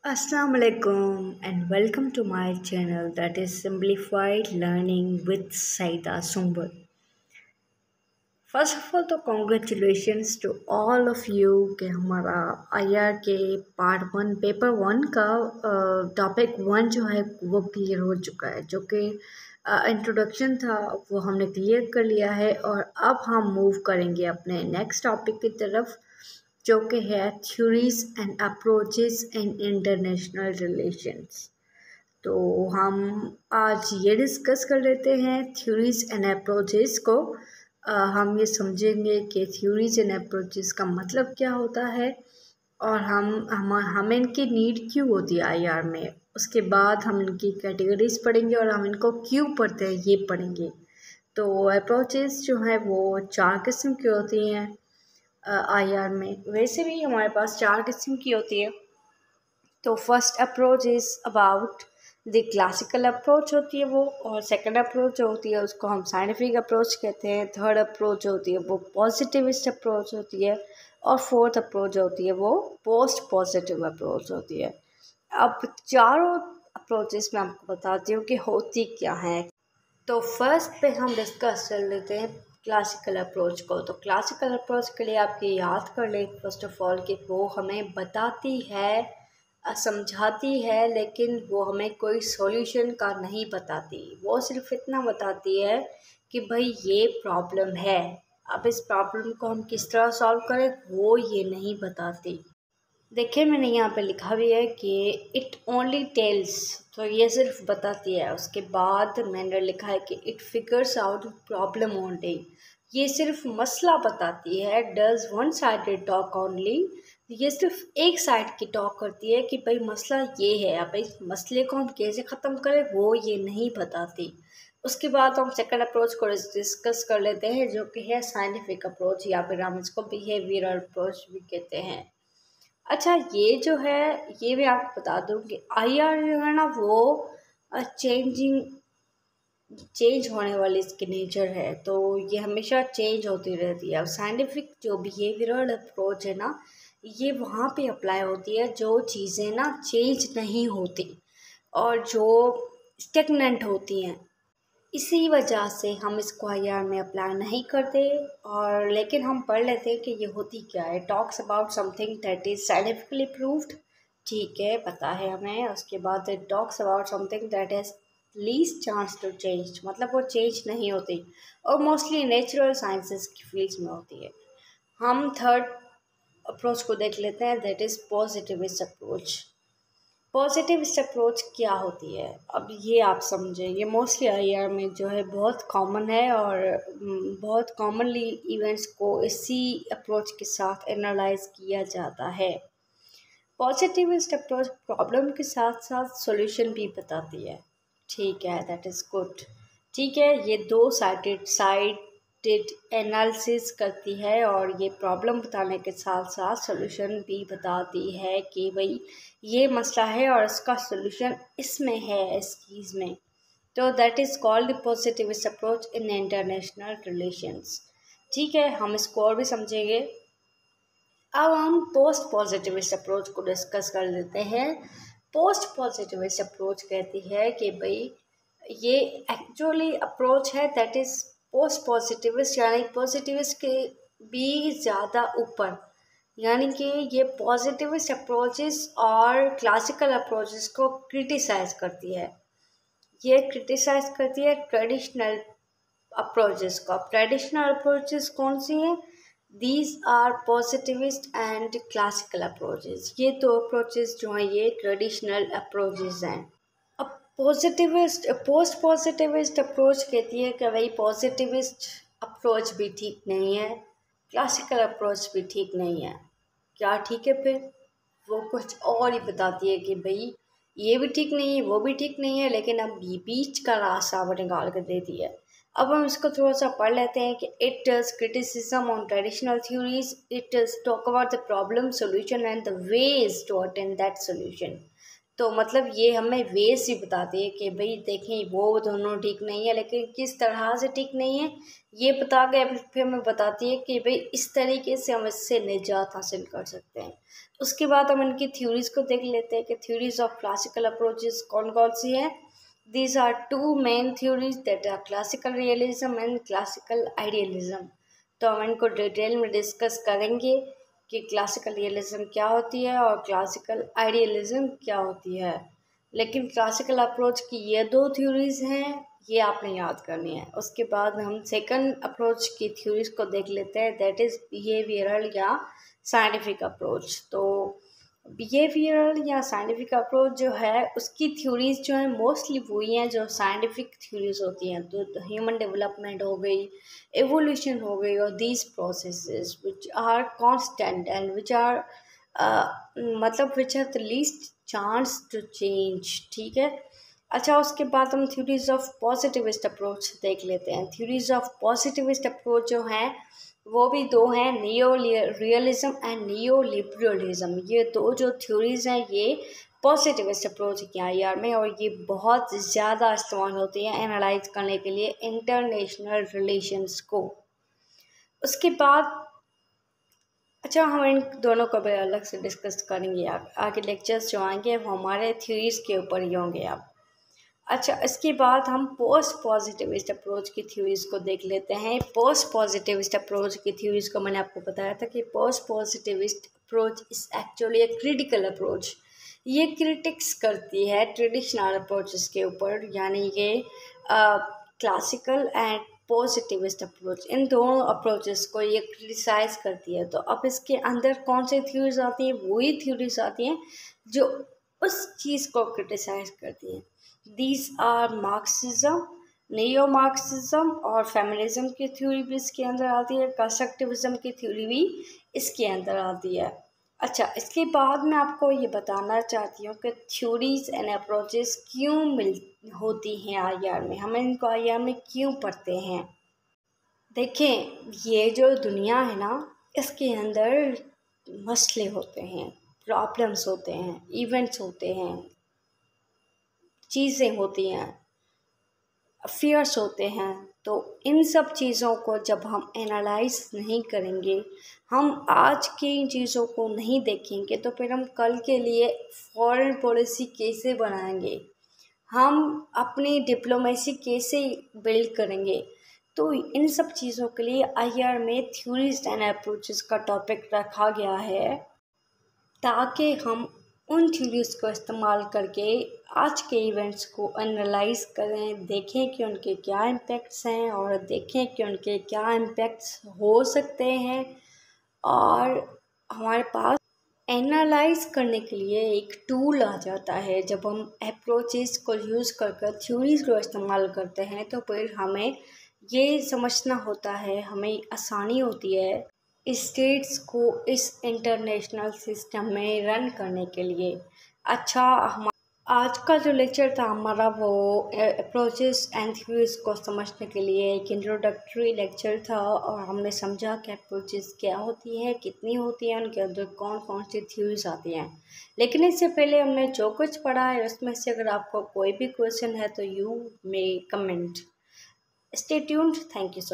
Assalamu alaikum and welcome to my channel that is Simplified Learning with Saida Sumbul. First of all तो congratulations to all of you कि हमारा IR के part 1 paper 1 का topic 1 जो है वो clear हो चुका है। जो कि इंट्रोडक्शन था वो हमने क्लियर कर लिया है और अब हम मूव करेंगे अपने नेक्स्ट टॉपिक की तरफ, जो कि है theories and approaches in international relations. तो हम आज ये डिस्कस कर लेते हैं थ्योरीज एंड अप्रोचेस को। हम ये समझेंगे कि थ्योरीज एंड अप्रोचेस का मतलब क्या होता है और हमें इनकी नीड क्यों होती है आईआर में। उसके बाद हम इनकी कैटेगरीज पढ़ेंगे और हम इनको क्यों पढ़ते हैं ये पढ़ेंगे। तो अप्रोचेस जो है वो 4 किस्म की होती हैं आईआर में। वैसे भी हमारे पास 4 किस्म की होती है। तो first approach is about the classical approach होती है वो, और सेकंड अप्रोच जो होती है उसको हम साइंटिफिक अप्रोच कहते हैं। थर्ड अप्रोच जो होती है वो पॉजिटिविस्ट अप्रोच होती है और फोर्थ अप्रोच जो होती है वो पोस्ट पॉजिटिव अप्रोच होती है। अब चारों अप्रोचेस मैं आपको बताती हूँ कि होती क्या है। तो फर्स्ट पे हम डिस्कस कर लेते हैं क्लासिकल अप्रोच को। तो क्लासिकल अप्रोच के लिए आप ये याद कर लें फर्स्ट ऑफ ऑल कि वो हमें बताती है, समझाती है, लेकिन वो हमें कोई सॉल्यूशन का नहीं बताती। वो सिर्फ इतना बताती है कि भाई ये प्रॉब्लम है, अब इस प्रॉब्लम को हम किस तरह सॉल्व करें वो ये नहीं बताती। देखिए मैंने यहाँ पे लिखा भी है कि इट ओनली टेल्स, तो ये सिर्फ बताती है। उसके बाद मैंने लिखा है कि it figures out problem only, ये सिर्फ मसला बताती है। Does one sided talk only, ये सिर्फ एक साइड की टॉक करती है कि भाई मसला ये है, अब इस मसले को हम कैसे ख़त्म करें वो ये नहीं बताती। उसके बाद हम सेकंड अप्रोच को डिस्कस कर लेते हैं, जो कि है साइंटिफिक अप्रोच, या फिर हम इसको बिहेवियरल अप्रोच भी कहते हैं। अच्छा, ये जो है ये भी आपको बता दूं कि आईआर जो है ना वो चेंज होने वाली इसकी नेचर है, तो ये हमेशा चेंज होती रहती है। अब साइंटिफिक जो बिहेवियरल अप्रोच है ना, ये वहाँ पे अप्लाई होती है जो चीज़ें ना चेंज नहीं होती और जो स्टेगनेंट होती हैं। इसी वजह से हम इसको आईआर में अप्लाई नहीं करते, और लेकिन हम पढ़ लेते हैं कि ये होती क्या है। Talks about something that is scientifically proved, ठीक है, पता है हमें। उसके बाद it talks about something that has least chance to change, मतलब वो चेंज नहीं होती और मोस्टली नेचुरल साइंसेस की फील्ड्स में होती है। हम थर्ड अप्रोच को देख लेते हैं, that is positivist approach. Positivist approach क्या होती है, अब ये आप समझें। ये मोस्टली आईआर में जो है बहुत कॉमन है और बहुत कॉमनली इवेंट्स को इसी अप्रोच के साथ एनालाइज किया जाता है। पॉजिटिविस्ट अप्रोच प्रॉब्लम के साथ साथ सॉल्यूशन भी बताती है, ठीक है, दैट इज़ गुड। ठीक है, ये दो साइडेड एनालिसिस करती है और ये प्रॉब्लम बताने के साथ साथ सॉल्यूशन भी बताती है कि भाई ये मसला है और इसका सॉल्यूशन इसमें है, इस चीज़ में। तो that is called positivist approach in international relations. ठीक है, हम इसको और भी समझेंगे। अब हम पोस्ट पॉजिटिविस्ट अप्रोच को डिस्कस कर लेते हैं। पोस्ट पॉजिटिविस्ट अप्रोच कहती है कि भाई ये एक्चुअली अप्रोच है दैट इज़ पोस्ट पॉजिटिविस्ट, यानी पॉजिटिविस्ट के भी ज़्यादा ऊपर, यानी कि ये पॉजिटिविस्ट अप्रोचेस और क्लासिकल अप्रोचेस को क्रिटिसाइज करती है। ये क्रिटिसाइज करती है ट्रेडिशनल अप्रोचेस को। अब ट्रेडिशनल अप्रोचेस कौन सी हैं? These are positivist and classical approaches. ये दो अप्रोचेस जो हैं ये ट्रेडिशनल अप्रोचेस हैं। अब पॉजिटिविस्ट पोस्ट पॉजिटिविस्ट अप्रोच कहती है कि भाई पॉजिटिविस्ट अप्रोच भी ठीक नहीं है, क्लासिकल अप्रोच भी ठीक नहीं है। क्या ठीक है फिर? वो कुछ और ही बताती है कि भाई ये भी ठीक नहीं है, वो भी ठीक नहीं है, लेकिन अब ये बीच का रास्ता वो निकाल कर देती है। अब हम इसको थोड़ा सा पढ़ लेते हैं कि it does criticism on traditional theories, it does talk about the problem solution and the ways to attain that solution. तो मतलब ये हमें वेज ही बताती है कि भाई देखें वो दोनों ठीक नहीं है, लेकिन किस तरह से ठीक नहीं है ये बता के फिर हमें बताती है कि भाई इस तरीके से हम इससे निजात हासिल कर सकते हैं। उसके बाद हम इनकी थ्योरीज को देख लेते हैं कि थ्योरीज ऑफ क्लासिकल अप्रोचेस कौन कौन सी हैं। These are two main theories that are classical realism and classical idealism. तो हम इनको डिटेल में डिस्कस करेंगे कि क्लासिकल रियलिज्म क्या होती है और क्लासिकल आइडियलिज्म क्या होती है। लेकिन क्लासिकल अप्रोच की ये दो थ्योरीज हैं, ये आपने याद करनी है। उसके बाद हम सेकंड अप्रोच की थ्योरीज को देख लेते हैं, दैट इज़ बिहेवियरल या साइंटिफिक अप्रोच। तो बिहेवियरल या साइंटिफिक अप्रोच जो है उसकी थ्योरीज जो है मोस्टली वही हैं जो साइंटिफिक थ्योरीज होती हैं। तो ह्यूमन डेवलपमेंट हो गई, एवोल्यूशन हो गई, और these processes which are constant and which are मतलब which have the least chance to change. ठीक है। अच्छा, उसके बाद हम थ्योरीज ऑफ पॉजिटिविस्ट अप्रोच देख लेते हैं। थ्योरीज ऑफ पॉजिटिविस्ट अप्रोच जो हैं वो भी दो हैं, neo realism and neo liberalism. ये दो जो थ्योरीज हैं ये पॉजिटिविस्ट अप्रोच की IR में, और ये बहुत ज़्यादा इस्तेमाल होती है एनालाइज करने के लिए इंटरनेशनल रिलेशंस को। उसके बाद अच्छा, हम इन दोनों को भी अलग से डिस्कस करेंगे। आगे लेक्चर्स जो आएंगे वो हमारे थ्योरीज के ऊपर ही होंगे अब। अच्छा, इसके बाद हम पोस्ट पॉजिटिविस्ट अप्रोच की थ्योरीज को देख लेते हैं। पोस्ट पॉजिटिविस्ट अप्रोच की थ्योरीज को मैंने आपको बताया था कि post positivist approach is actually a critical approach. ये क्रिटिक्स करती है ट्रेडिशनल अप्रोचेस के ऊपर, यानी ये क्लासिकल एंड पॉजिटिविस्ट अप्रोच, इन दोनों अप्रोचेस को ये क्रिटिसाइज करती है। तो अब इसके अंदर कौन सी थ्योरीज आती हैं? वही थ्योरीज आती हैं जो उस चीज़ को क्रिटिसाइज करती हैं। These are Marxism, neo Marxism और फेमिनिज्म की थ्योरी भी इसके अंदर आती है, कंस्ट्रक्टिविज्म की थ्योरी भी इसके अंदर आती है। अच्छा, इसके बाद मैं आपको ये बताना चाहती हूँ कि थ्योरीज एंड अप्रोचेस क्यों होती हैं IR में, हम इनको IR में क्यों पढ़ते हैं। देखें, ये जो दुनिया है ना, इसके अंदर मसले होते हैं, प्रॉब्लम्स होते हैं, इवेंट्स होते हैं, चीज़ें होती हैं, अफेयर्स होते हैं। तो इन सब चीज़ों को जब हम एनालाइज नहीं करेंगे, हम आज की इन चीज़ों को नहीं देखेंगे, तो फिर हम कल के लिए फॉरेन पॉलिसी कैसे बनाएंगे, हम अपनी डिप्लोमेसी कैसे बिल्ड करेंगे। तो इन सब चीज़ों के लिए IR में थ्योरीज एंड अप्रोचेस का टॉपिक रखा गया है, ताकि हम उन थ्योरीज को इस्तेमाल करके आज के इवेंट्स को एनालाइज करें, देखें कि उनके क्या इम्पैक्ट्स हैं और देखें कि उनके क्या इम्पैक्ट्स हो सकते हैं। और हमारे पास एनालाइज करने के लिए एक टूल आ जाता है। जब हम अप्रोचेस को यूज़ कर कर थ्योरीज को इस्तेमाल करते हैं तो फिर हमें ये समझना होता है, हमें आसानी होती है स्टेट्स को इस इंटरनेशनल सिस्टम में रन करने के लिए। अच्छा, हम आज का जो लेक्चर था हमारा वो अप्रोचेस एंड थ्योरीज को समझने के लिए एक इंट्रोडक्टरी लेक्चर था, और हमने समझा कि अप्रोचेस क्या होती है, कितनी होती है, उनके अंदर कौन कौन सी थ्योरीज आती हैं। लेकिन इससे पहले हमने जो कुछ पढ़ा है उसमें से अगर आपको कोई भी क्वेश्चन है तो you may comment. Stay tuned. Thank you so